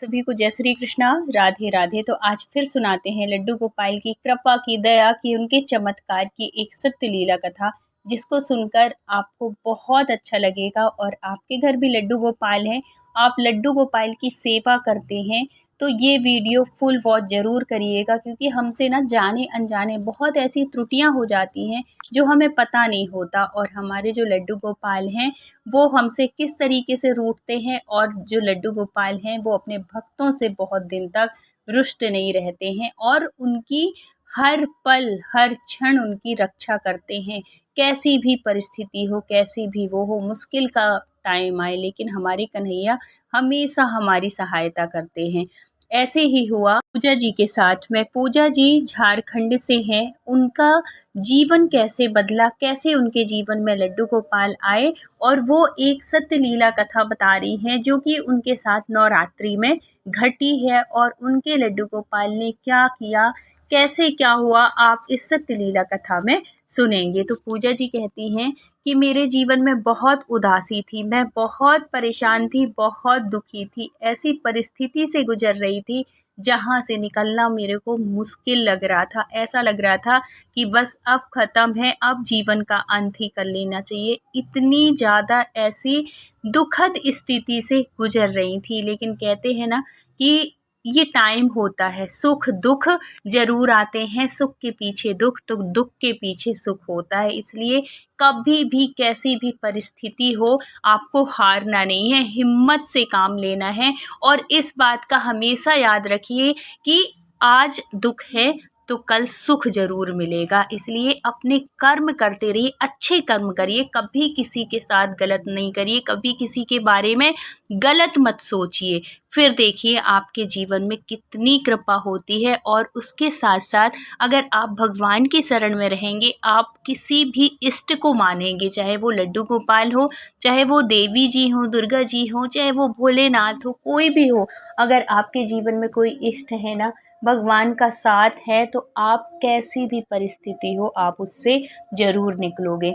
सभी को जय श्री कृष्णा, राधे राधे। तो आज फिर सुनाते हैं लड्डू गोपाल की कृपा की, दया की, उनके चमत्कार की एक सत्य लीला कथा, जिसको सुनकर आपको बहुत अच्छा लगेगा। और आपके घर भी लड्डू गोपाल हैं, आप लड्डू गोपाल की सेवा करते हैं, तो ये वीडियो फुल वॉच ज़रूर करिएगा, क्योंकि हमसे ना जाने अनजाने बहुत ऐसी त्रुटियां हो जाती हैं जो हमें पता नहीं होता। और हमारे जो लड्डू गोपाल हैं वो हमसे किस तरीके से रूठते हैं, और जो लड्डू गोपाल हैं वो अपने भक्तों से बहुत दिन तक रुष्ट नहीं रहते हैं और उनकी हर पल हर क्षण उनकी रक्षा करते हैं। कैसी भी परिस्थिति हो, कैसी भी वो हो, मुश्किल का टाइम आए, लेकिन हमारे कन्हैया हमेशा हमारी सहायता करते हैं। ऐसे ही हुआ पूजा जी के साथ में। पूजा जी झारखंड से हैं। उनका जीवन कैसे बदला, कैसे उनके जीवन में लड्डू गोपाल आए, और वो एक सत्य लीला कथा बता रही हैं जो कि उनके साथ नवरात्रि में घटी है। और उनके लड्डू गोपाल ने क्या किया, कैसे क्या हुआ, आप इस सत्य लीला कथा में सुनेंगे। तो पूजा जी कहती हैं कि मेरे जीवन में बहुत उदासी थी, मैं बहुत परेशान थी, बहुत दुखी थी, ऐसी परिस्थिति से गुजर रही थी जहाँ से निकलना मेरे को मुश्किल लग रहा था। ऐसा लग रहा था कि बस अब ख़त्म है, अब जीवन का अंत ही कर लेना चाहिए। इतनी ज़्यादा ऐसी दुखद स्थिति से गुजर रही थी। लेकिन कहते हैं ना कि ये टाइम होता है, सुख दुख ज़रूर आते हैं, सुख के पीछे दुख, तो दुख के पीछे सुख होता है। इसलिए कभी भी कैसी भी परिस्थिति हो, आपको हारना नहीं है, हिम्मत से काम लेना है। और इस बात का हमेशा याद रखिए कि आज दुख है तो कल सुख ज़रूर मिलेगा। इसलिए अपने कर्म करते रहिए, अच्छे कर्म करिए, कभी किसी के साथ गलत नहीं करिए, कभी किसी के बारे में गलत मत सोचिए। फिर देखिए आपके जीवन में कितनी कृपा होती है। और उसके साथ साथ अगर आप भगवान की शरण में रहेंगे, आप किसी भी इष्ट को मानेंगे, चाहे वो लड्डू गोपाल हो, चाहे वो देवी जी हो, दुर्गा जी हो, चाहे वो भोलेनाथ हो, कोई भी हो, अगर आपके जीवन में कोई इष्ट है ना, भगवान का साथ है, तो आप कैसी भी परिस्थिति हो आप उससे ज़रूर निकलोगे।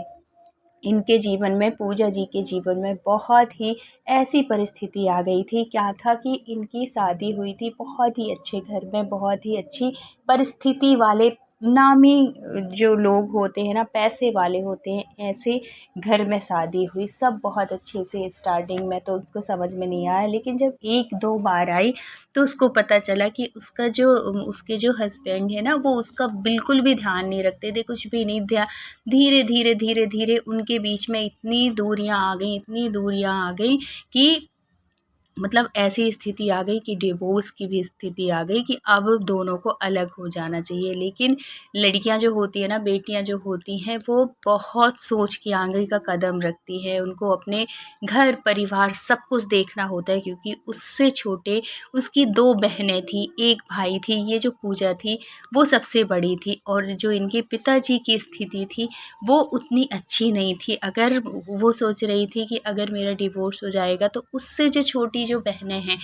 इनके जीवन में, पूजा जी के जीवन में बहुत ही ऐसी परिस्थिति आ गई थी। क्या था कि इनकी शादी हुई थी बहुत ही अच्छे घर में, बहुत ही अच्छी परिस्थिति वाले नामी जो लोग होते हैं ना, पैसे वाले होते हैं, ऐसे घर में शादी हुई। सब बहुत अच्छे से, स्टार्टिंग में तो उसको समझ में नहीं आया, लेकिन जब एक दो बार आई तो उसको पता चला कि उसके जो हस्बैंड है ना, वो उसका बिल्कुल भी ध्यान नहीं रखते थे, कुछ भी नहीं। धीरे धीरे धीरे धीरे उनके बीच में इतनी दूरियां आ गई, इतनी दूरियां आ गई कि मतलब ऐसी स्थिति आ गई कि डिवोर्स की भी स्थिति आ गई कि अब दोनों को अलग हो जाना चाहिए। लेकिन लड़कियां जो होती है ना, बेटियां जो होती हैं, वो बहुत सोच के आगे का कदम रखती है। उनको अपने घर परिवार सब कुछ देखना होता है, क्योंकि उससे छोटे उसकी दो बहनें थी, एक भाई थी। ये जो पूजा थी वो सबसे बड़ी थी, और जो इनके पिताजी की स्थिति थी वो उतनी अच्छी नहीं थी। अगर वो सोच रही थी कि अगर मेरा डिवोर्स हो जाएगा तो उससे जो छोटी जो बहनें हैं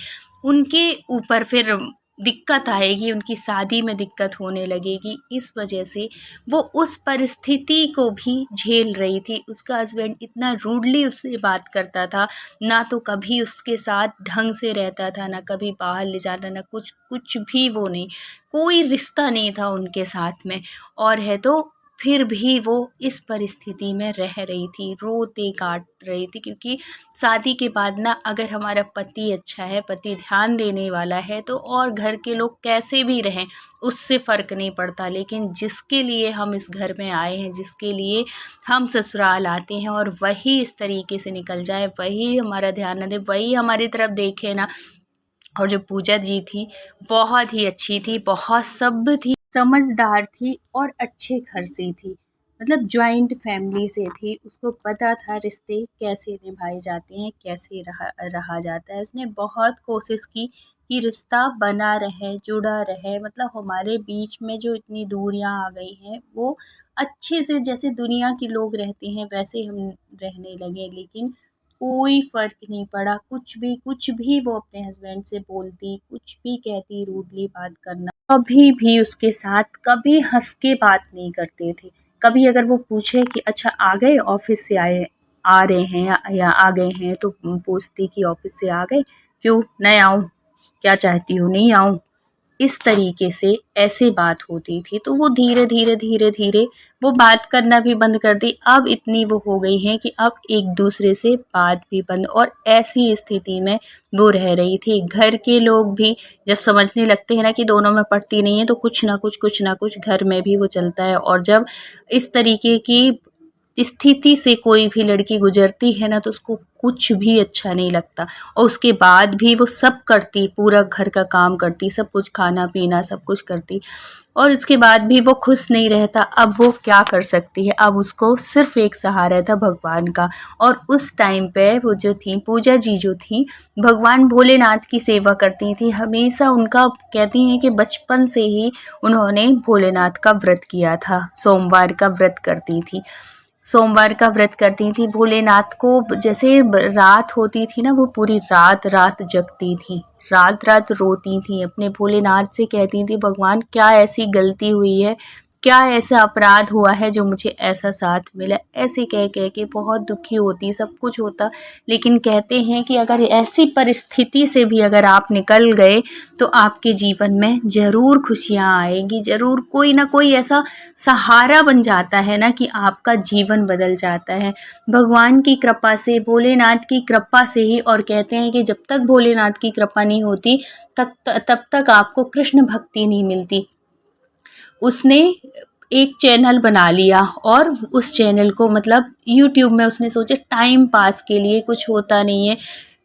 उनके ऊपर फिर दिक्कत आएगी, उनकी शादी में दिक्कत होने लगेगी। इस वजह से वो उस परिस्थिति को भी झेल रही थी। उसका हस्बैंड इतना रूडली उससे बात करता था, ना तो कभी उसके साथ ढंग से रहता था, ना कभी बाहर ले जाता, ना कुछ कुछ भी वो नहीं, कोई रिश्ता नहीं था उनके साथ में। और है तो फिर भी वो इस परिस्थिति में रह रही थी, रोते काट रही थी। क्योंकि शादी के बाद ना, अगर हमारा पति अच्छा है, पति ध्यान देने वाला है, तो और घर के लोग कैसे भी रहें उससे फ़र्क नहीं पड़ता। लेकिन जिसके लिए हम इस घर में आए हैं, जिसके लिए हम ससुराल आते हैं, और वही इस तरीके से निकल जाए, वही हमारा ध्यान न दे, वही हमारी तरफ देखे ना। और जो पूजा जी थी बहुत ही अच्छी थी, बहुत सभ्य थी, समझदार थी, और अच्छे घर से थी। मतलब जॉइंट फैमिली से थी। उसको पता था रिश्ते कैसे निभाए जाते हैं, कैसे रहा जाता है। उसने बहुत कोशिश की कि रिश्ता बना रहे, जुड़ा रहे। मतलब हमारे बीच में जो इतनी दूरियां आ गई हैं, वो अच्छे से, जैसे दुनिया के लोग रहते हैं वैसे हम रहने लगे। लेकिन कोई फ़र्क नहीं पड़ा, कुछ भी वो अपने हस्बैंड से बोलती, कुछ भी कहती, रूडली बात करना, कभी भी उसके साथ कभी हँस के बात नहीं करते थे। कभी अगर वो पूछे कि अच्छा आ गए ऑफिस से, आ रहे हैं या आ गए हैं, तो पूछती कि ऑफिस से आ गए, क्यों नहीं आऊँ, क्या चाहती हो नहीं आऊँ? इस तरीके से ऐसे बात होती थी। तो वो धीरे-धीरे वो बात करना भी बंद कर दी। अब इतनी वो हो गई हैं कि अब एक-दूसरे से बात भी बंद, और ऐसी स्थिति में वो रह रही थी। घर के लोग भी जब समझने लगते हैं ना कि दोनों में पटती नहीं है, तो कुछ ना कुछ घर में भी वो चलता है। और जब इस तरीके की स्थिति से कोई भी लड़की गुजरती है ना, तो उसको कुछ भी अच्छा नहीं लगता, और उसके बाद भी वो सब करती, पूरा घर का काम करती, सब कुछ खाना-पीना सब कुछ करती, और इसके बाद भी वो खुश नहीं रहता। अब वो क्या कर सकती है? अब उसको सिर्फ़ एक सहारा था भगवान का। और उस टाइम पे वो जो थी पूजा जी जो थी, भगवान भोलेनाथ की सेवा करती थी। हमेशा उनका कहती हैं कि बचपन से ही उन्होंने भोलेनाथ का व्रत किया था, सोमवार का व्रत करती थी। सोमवार का व्रत करती थी, भोलेनाथ को जैसे रात होती थी ना, वो पूरी रात जगती थी, रात रोती थी, अपने भोलेनाथ से कहती थी, भगवान क्या ऐसी गलती हुई है, क्या ऐसा अपराध हुआ है जो मुझे ऐसा साथ मिला। ऐसे कह के बहुत दुखी होती, सब कुछ होता। लेकिन कहते हैं कि अगर ऐसी परिस्थिति से भी अगर आप निकल गए, तो आपके जीवन में ज़रूर खुशियाँ आएगी, ज़रूर कोई ना कोई ऐसा सहारा बन जाता है ना कि आपका जीवन बदल जाता है भगवान की कृपा से, भोलेनाथ की कृपा से ही। और कहते हैं कि जब तक भोलेनाथ की कृपा नहीं होती, तब तक आपको कृष्ण भक्ति नहीं मिलती। उसने एक चैनल बना लिया, और उस चैनल को मतलब यूट्यूब में उसने सोचा टाइम पास के लिए, कुछ होता नहीं है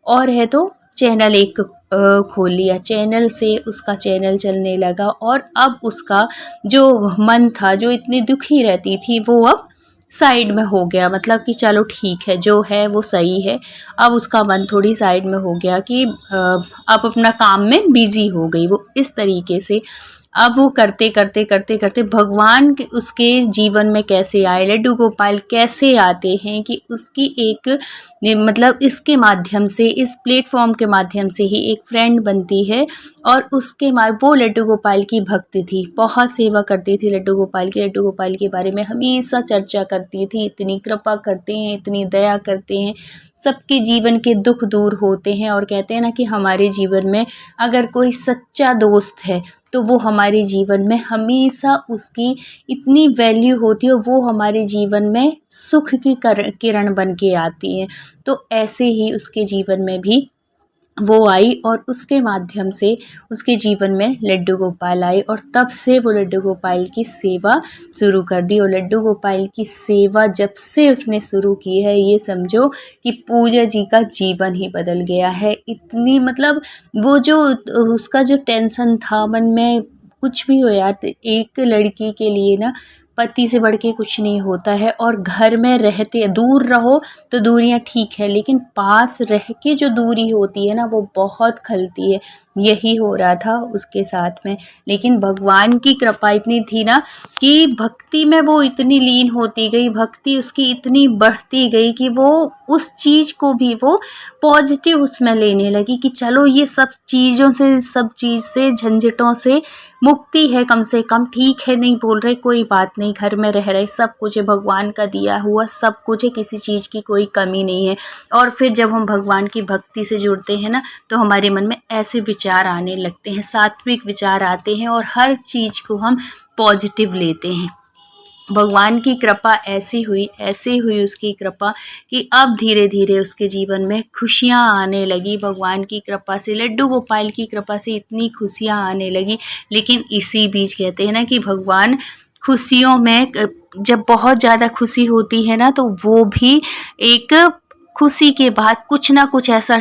और है तो चैनल एक खोल लिया। चैनल से उसका चैनल चलने लगा, और अब उसका जो मन था, जो इतनी दुखी रहती थी, वो अब साइड में हो गया। मतलब कि चलो ठीक है, जो है वो सही है। अब उसका मन थोड़ी साइड में हो गया कि अब अपना काम में बिजी हो गई वो, इस तरीके से। अब वो करते भगवान उसके जीवन में कैसे आए, लड्डू गोपाल कैसे आते हैं कि उसकी एक मतलब इसके माध्यम से, इस प्लेटफॉर्म के माध्यम से ही एक फ्रेंड बनती है। और उसके वो लड्डू गोपाल की भक्त थी, बहुत सेवा करती थी लड्डू गोपाल के बारे में हमेशा चर्चा करती थी, इतनी कृपा करते हैं, इतनी दया करते हैं, सबके जीवन के दुख दूर होते हैं। और कहते हैं ना कि हमारे जीवन में अगर कोई सच्चा दोस्त है, तो वो हमारे जीवन में हमेशा उसकी इतनी वैल्यू होती है, वो हमारे जीवन में सुख की किरण बन के आती है। तो ऐसे ही उसके जीवन में भी वो आई, और उसके माध्यम से उसके जीवन में लड्डू गोपाल आए, और तब से वो लड्डू गोपाल की सेवा शुरू कर दी। और लड्डू गोपाल की सेवा जब से उसने शुरू की है, ये समझो कि पूजा जी का जीवन ही बदल गया है। इतनी मतलब वो जो उसका जो टेंशन था मन में, कुछ भी हो यार, एक लड़की के लिए ना पति से बढ़ के कुछ नहीं होता है। और घर में रहते दूर रहो तो दूरियां ठीक है, लेकिन पास रह के जो दूरी होती है ना, वो बहुत खलती है। यही हो रहा था उसके साथ में। लेकिन भगवान की कृपा इतनी थी ना कि भक्ति में वो इतनी लीन होती गई, भक्ति उसकी इतनी बढ़ती गई कि वो उस चीज़ को भी वो पॉजिटिव उसमें लेने लगी कि चलो ये सब चीज़ों से, सब चीज़ से, झंझटों से मुक्ति है कम से कम, ठीक है, नहीं बोल रहे कोई बात नहीं, घर में रह रहे, सब कुछ है, भगवान का दिया हुआ सब कुछ है, किसी चीज़ की कोई कमी नहीं है। और फिर जब हम भगवान की भक्ति से जुड़ते हैं ना, तो हमारे मन में ऐसे विचार आने लगते हैं, सात्विक विचार आते हैं, और हर चीज़ को हम पॉजिटिव लेते हैं। भगवान की कृपा ऐसी हुई उसकी कृपा कि अब धीरे धीरे उसके जीवन में खुशियाँ आने लगी। भगवान की कृपा से, लड्डू गोपाल की कृपा से इतनी खुशियाँ आने लगी। लेकिन इसी बीच कहते हैं ना कि भगवान खुशियों में, जब बहुत ज़्यादा खुशी होती है ना, तो वो भी एक खुशी के बाद कुछ ना कुछ ऐसा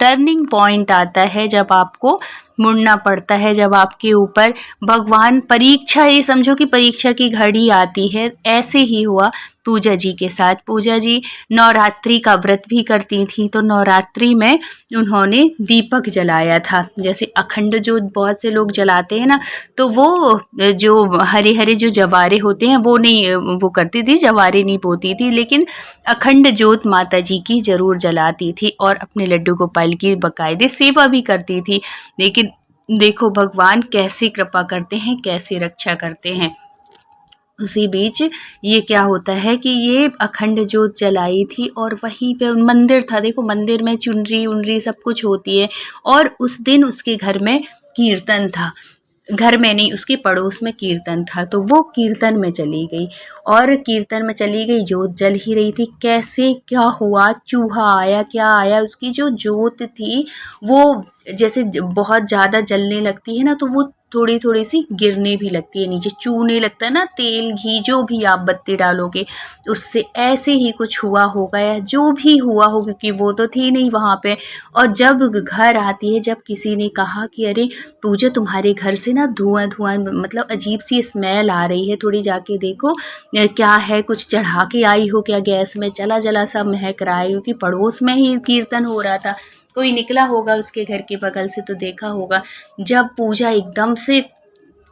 टर्निंग पॉइंट आता है, जब आपको मुड़ना पड़ता है, जब आपके ऊपर भगवान परीक्षा, ये समझो कि परीक्षा की घड़ी आती है। ऐसे ही हुआ पूजा जी के साथ। पूजा जी नवरात्रि का व्रत भी करती थी, तो नवरात्रि में उन्होंने दीपक जलाया था। जैसे अखंड ज्योत बहुत से लोग जलाते हैं ना, तो वो जो हरे हरे जो जवारे होते हैं वो नहीं, वो करती थी, जवारे नहीं बोती थी, लेकिन अखंड ज्योत माता जी की जरूर जलाती थी, और अपने लड्डू गोपाल की बाकायदे सेवा भी करती थी। लेकिन देखो भगवान कैसे कृपा करते हैं, कैसे रक्षा करते हैं। उसी बीच ये क्या होता है कि ये अखंड जोत जलाई थी और वहीं पे मंदिर था। देखो मंदिर में चुनरी उनरी सब कुछ होती है और उस दिन उसके घर में कीर्तन था। घर में नहीं, उसके पड़ोस में कीर्तन था, तो वो कीर्तन में चली गई और कीर्तन में चली गई, जोत जल ही रही थी। कैसे क्या हुआ, चूहा आया क्या आया, उसकी जो जोत थी वो जैसे बहुत ज़्यादा जलने लगती है ना, तो वो थोड़ी थोड़ी सी गिरने भी लगती है नीचे, चूने लगता है ना, तेल घी जो भी आप बत्ती डालोगे उससे, ऐसे ही कुछ हुआ होगा या जो भी हुआ हो, क्योंकि वो तो थी नहीं वहाँ पे। और जब घर आती है, जब किसी ने कहा कि अरे पूजा तुम्हारे घर से ना धुआं धुआं मतलब अजीब सी स्मेल आ रही है, थोड़ी जाके देखो क्या है, कुछ चढ़ा के आई हो क्या गैस में, जला जला सा महक रहा है, क्योंकि पड़ोस में ही कीर्तन हो रहा था, कोई निकला होगा उसके घर के बगल से तो देखा होगा। जब पूजा एकदम से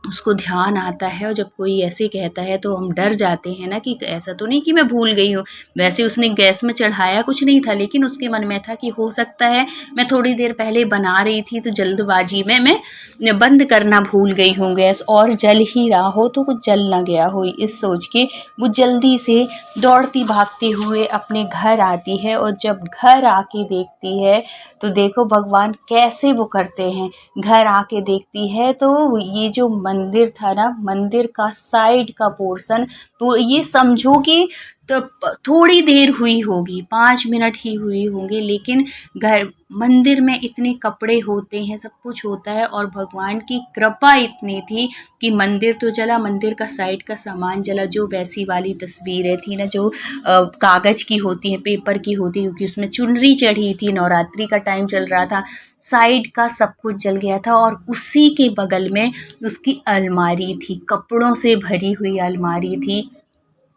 उसको ध्यान आता है और जब कोई ऐसे कहता है तो हम डर जाते हैं ना, कि ऐसा तो नहीं कि मैं भूल गई हूँ। वैसे उसने गैस में चढ़ाया कुछ नहीं था, लेकिन उसके मन में था कि हो सकता है मैं थोड़ी देर पहले बना रही थी तो जल्दबाजी में मैं बंद करना भूल गई हूँ गैस, और जल ही रहा हो तो कुछ जल ना गया हो, इस सोच के वो जल्दी से दौड़ती भागते हुए अपने घर आती है। और जब घर आके देखती है तो देखो भगवान कैसे वो करते हैं। घर आके देखती है तो ये जो मंदिर था ना, मंदिर का साइड का पोर्शन, तो ये समझो कि तो थोड़ी देर हुई होगी, 5 मिनट ही हुई होंगे, लेकिन घर मंदिर में इतने कपड़े होते हैं, सब कुछ होता है, और भगवान की कृपा इतनी थी कि मंदिर तो जला, मंदिर का साइड का सामान जला, जो वैसी वाली तस्वीरें थी ना, जो कागज की होती हैं, पेपर की होती है, क्योंकि उसमें चुनरी चढ़ी थी, नवरात्रि का टाइम चल रहा था, साइड का सब कुछ जल गया था। और उसी के बगल में उसकी अलमारी थी, कपड़ों से भरी हुई अलमारी थी,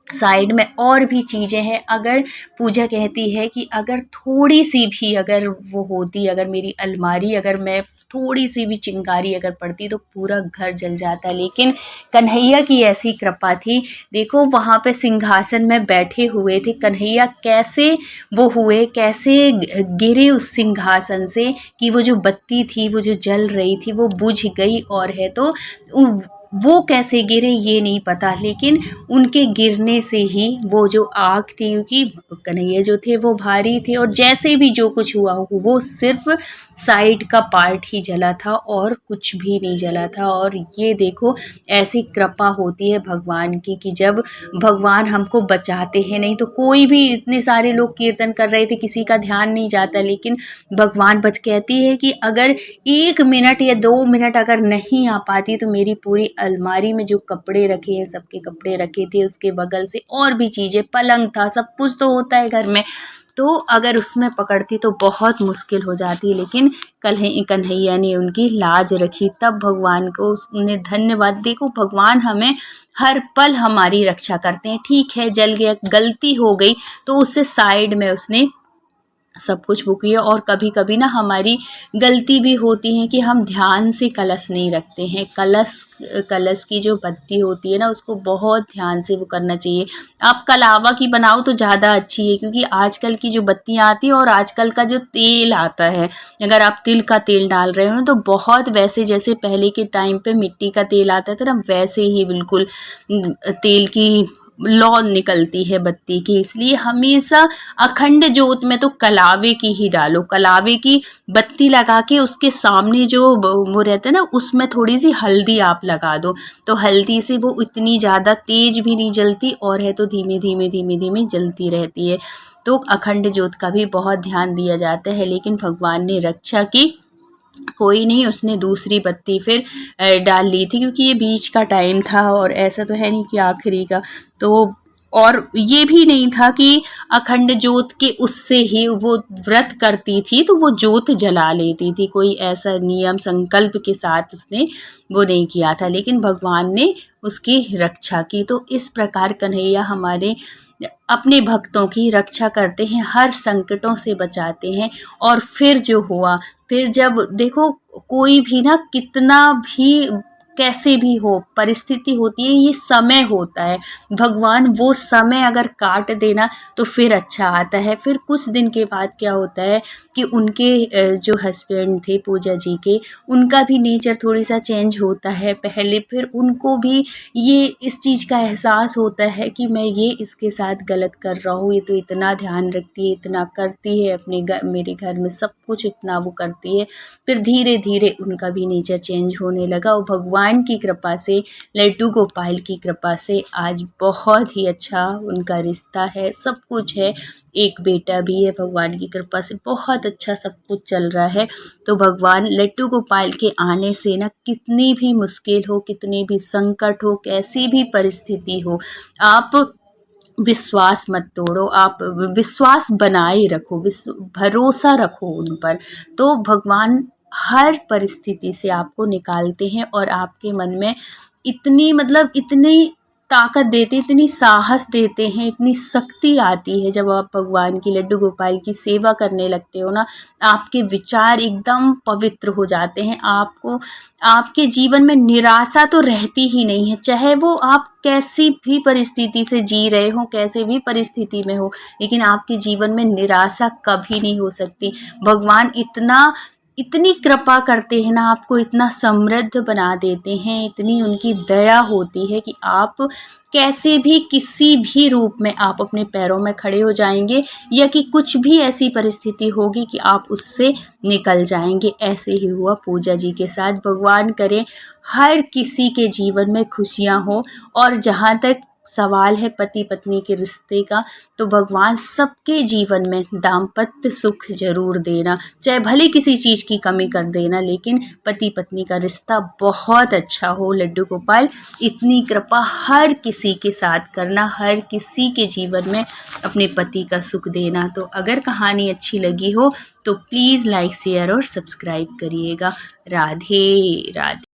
साइड में और भी चीज़ें हैं। अगर पूजा कहती है कि अगर थोड़ी सी भी अगर वो होती, अगर मेरी अलमारी, अगर मैं थोड़ी सी भी चिंगारी अगर पड़ती तो पूरा घर जल जाता, लेकिन कन्हैया की ऐसी कृपा थी। देखो वहाँ पे सिंहासन में बैठे हुए थे कन्हैया, कैसे वो हुए, कैसे गिरे उस सिंहासन से, कि वो जो बत्ती थी, वो जो जल रही थी वो बुझ गई, और है तो वो कैसे गिरे ये नहीं पता, लेकिन उनके गिरने से ही वो जो आग थी, क्योंकि कन्हैया जो थे वो भारी थे, और जैसे भी जो कुछ हुआ वो सिर्फ साइड का पार्ट ही जला था और कुछ भी नहीं जला था। और ये देखो ऐसी कृपा होती है भगवान की, कि जब भगवान हमको बचाते हैं, नहीं तो कोई भी, इतने सारे लोग कीर्तन कर रहे थे, किसी का ध्यान नहीं जाता, लेकिन भगवान बच कहती है कि अगर 1 मिनट या 2 मिनट अगर नहीं आ पाती तो मेरी पूरी अलमारी में जो कपड़े रखे हैं, सबके कपड़े रखे थे, उसके बगल से और भी चीज़ें, पलंग था, सब कुछ तो होता है घर में, तो अगर उसमें पकड़ती तो बहुत मुश्किल हो जाती, लेकिन कन्हैया ने उनकी लाज रखी, तब भगवान को उसने धन्यवाद। देखो भगवान हमें हर पल हमारी रक्षा करते हैं। ठीक है जल गया, गलती हो गई, तो उससे साइड में उसने सब कुछ बुक किया। और कभी कभी ना हमारी गलती भी होती है कि हम ध्यान से कलश नहीं रखते हैं, कलश की जो बत्ती होती है ना, उसको बहुत ध्यान से वो करना चाहिए। आप कलावा की बनाओ तो ज़्यादा अच्छी है, क्योंकि आजकल की जो बत्तियाँ आती है और आजकल का जो तेल आता है, अगर आप तिल का तेल डाल रहे हो तो बहुत वैसे जैसे पहले के टाइम पे मिट्टी का तेल आता था ना, वैसे ही बिल्कुल तेल की लौ निकलती है बत्ती की। इसलिए हमेशा अखंड जोत में तो कलावे की ही डालो, कलावे की बत्ती लगा के उसके सामने जो वो रहता है ना, उसमें थोड़ी सी हल्दी आप लगा दो, तो हल्दी से वो इतनी ज़्यादा तेज भी नहीं जलती, और है तो धीमे धीमे धीमे धीमे जलती रहती है। तो अखंड जोत का भी बहुत ध्यान दिया जाता है, लेकिन भगवान ने रक्षा की, कोई नहीं, उसने दूसरी बत्ती फिर डाल ली थी, क्योंकि ये बीच का टाइम था और ऐसा तो है नहीं कि आखिरी का। तो और ये भी नहीं था कि अखंड जोत के उससे ही वो व्रत करती थी तो वो जोत जला लेती थी, कोई ऐसा नियम संकल्प के साथ उसने वो नहीं किया था, लेकिन भगवान ने उसकी रक्षा की। तो इस प्रकार कन्हैया हमारे अपने भक्तों की रक्षा करते हैं, हर संकटों से बचाते हैं। और फिर जो हुआ, फिर जब देखो कोई भी ना कितना भी कैसे भी हो परिस्थिति होती है, ये समय होता है। भगवान वो समय अगर काट देना तो फिर अच्छा आता है। फिर कुछ दिन के बाद क्या होता है कि उनके जो हस्बैंड थे पूजा जी के, उनका भी नेचर थोड़ी सा चेंज होता है। पहले फिर उनको भी ये इस चीज़ का एहसास होता है कि मैं ये इसके साथ गलत कर रहा हूँ, ये तो इतना ध्यान रखती है, इतना करती है अपने मेरे घर में सब कुछ इतना वो करती है। फिर धीरे धीरे उनका भी नेचर चेंज होने लगा और भगवान की कृपा से, लड्डू गोपाल की कृपा से आज बहुत ही अच्छा उनका रिश्ता है, सब कुछ है। एक बेटा भी है, भगवान की कृपा से बहुत अच्छा सब कुछ चल रहा है। तो भगवान लड्डू गोपाल के आने से ना कितनी भी मुश्किल हो, कितनी भी संकट हो, कैसी भी परिस्थिति हो, आप विश्वास मत तोड़ो, आप विश्वास बनाए रखो, भरोसा रखो उन पर। तो भगवान हर परिस्थिति से आपको निकालते हैं और आपके मन में इतनी मतलब इतनी ताकत देते, इतनी साहस देते हैं, इतनी शक्ति आती है जब आप भगवान की लड्डू गोपाल की सेवा करने लगते हो ना, आपके विचार एकदम पवित्र हो जाते हैं। आपको आपके जीवन में निराशा तो रहती ही नहीं है, चाहे वो आप कैसी भी परिस्थिति से जी रहे हो, कैसे भी परिस्थिति में हो, लेकिन आपके जीवन में निराशा कभी नहीं हो सकती। भगवान इतनी कृपा करते हैं ना, आपको इतना समृद्ध बना देते हैं, इतनी उनकी दया होती है कि आप कैसे भी किसी भी रूप में आप अपने पैरों में खड़े हो जाएंगे, या कि कुछ भी ऐसी परिस्थिति होगी कि आप उससे निकल जाएंगे। ऐसे ही हुआ पूजा जी के साथ। भगवान करे हर किसी के जीवन में खुशियां हो। और जहाँ तक सवाल है पति पत्नी के रिश्ते का, तो भगवान सबके जीवन में दाम्पत्य सुख जरूर देना, चाहे भले किसी चीज़ की कमी कर देना, लेकिन पति पत्नी का रिश्ता बहुत अच्छा हो। लड्डू गोपाल इतनी कृपा हर किसी के साथ करना, हर किसी के जीवन में अपने पति का सुख देना। तो अगर कहानी अच्छी लगी हो तो प्लीज़ लाइक शेयर और सब्सक्राइब करिएगा। राधे राधे।